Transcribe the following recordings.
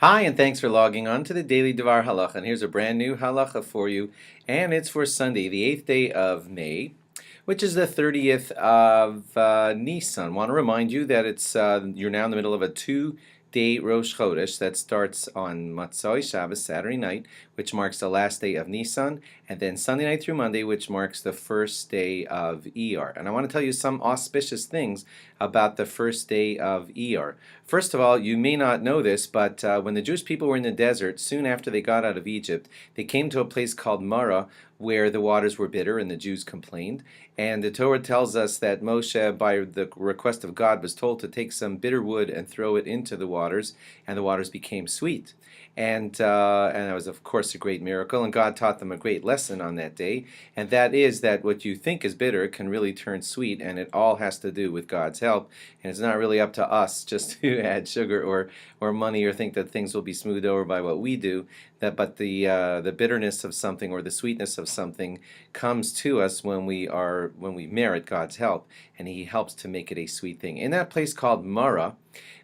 Hi, and thanks for logging on to the Daily DVAR Halacha. And here's a brand new halacha for you, and it's for Sunday, the 8th day of May, which is the 30th of Nissan. Want to remind you that you're now in the middle of a 2-day Rosh Chodesh that starts on Matzoi Shabbos, Saturday night, which marks the last day of Nissan, and then Sunday night through Monday, which marks the first day of Iyar. And I want to tell you some auspicious things about the first day of Iyar. First of all, you may not know this, but when the Jewish people were in the desert, soon after they got out of Egypt, they came to a place called Marah, where the waters were bitter and the Jews complained. And the Torah tells us that Moshe, by the request of God, was told to take some bitter wood and throw it into the waters, and the waters became sweet. And that was, of course, a great miracle, and God taught them a great lesson on that day, and that is that what you think is bitter can really turn sweet, and it all has to do with God's help, and it's not really up to us just to add sugar or money or think that things will be smoothed over by what we do, but the bitterness of something or the sweetness of something comes to us when we merit God's help, and He helps to make it a sweet thing. In that place called Marah,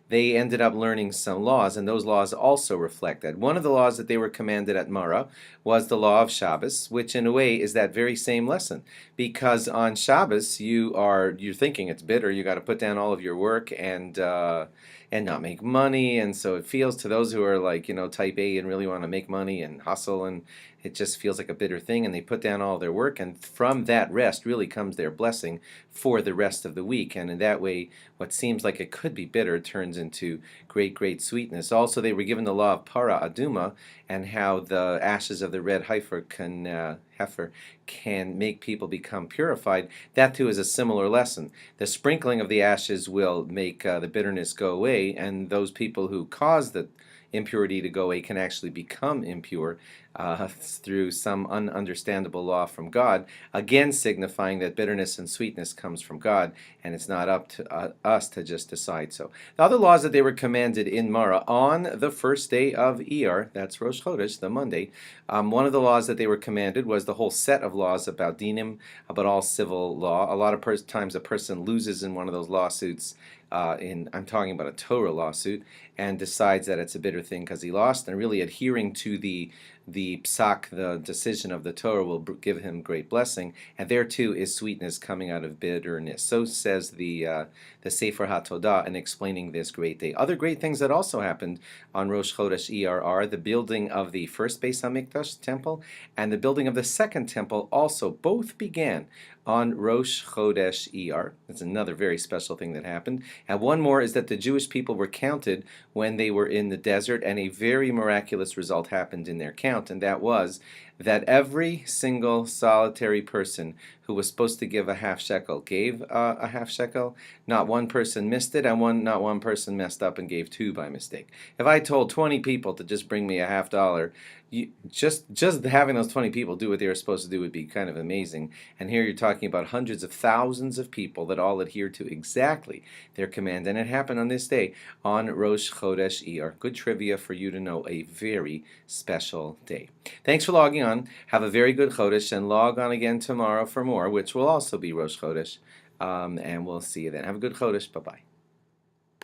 they ended up learning some laws, and those laws also reflect that. One of the laws that they were commanded at Marah was the law of Shabbos, which in a way is that very same lesson. Because on Shabbos, you're thinking it's bitter, you got to put down all of your work and not make money, and so it feels to those who are like, type A and really want to make money and hustle, and it just feels like a bitter thing, and they put down all their work, and from that rest really comes their blessing for the rest of the week, and in that way what seems like it could be bitter turns into great sweetness. Also, they were given the law of para aduma, and how the ashes of the red heifer can make people become purified. That too is a similar lesson. The sprinkling of the ashes will make the bitterness go away, and those people who cause the impurity to go away can actually become impure through some ununderstandable law from God, again signifying that bitterness and sweetness comes from God, and it's not up to us to just decide so. The other laws that they were commanded in Marah on the first day of Iyar, that's Rosh Chodesh, the Monday, one of the laws that they were commanded was the whole set of laws about dinim, about all civil law. A lot of times a person loses in one of those lawsuits, I'm talking about a Torah lawsuit, and decides that it's a bitter thing because he lost, and really adhering to the psak, the decision of the Torah, will give him great blessing, and there too is sweetness coming out of bitterness. So says the Sefer HaTodah in explaining this great day. Other great things that also happened on Rosh Chodesh Iyar are the building of the first Beis HaMikdash temple and the building of the second temple also both began on Rosh Chodesh Iyar. That's another very special thing that happened. And one more is that the Jewish people were counted when they were in the desert, and a very miraculous result happened in their count, and that was that every single solitary person who was supposed to give a half shekel gave a half shekel. Not one person missed it, and not one person messed up and gave two by mistake. If I told 20 people to just bring me a $50, just having those 20 people do what they were supposed to do would be kind of amazing. And here you're talking about hundreds of thousands of people that all adhered to exactly their command, and it happened on this day on Rosh Chodesh Iyar. Good trivia for you to know, a very special day. Thanks for logging on. Have a very good Chodesh, and log on again tomorrow for more, which will also be Rosh Chodesh, and we'll see you then. Have a good Chodesh. Bye-bye.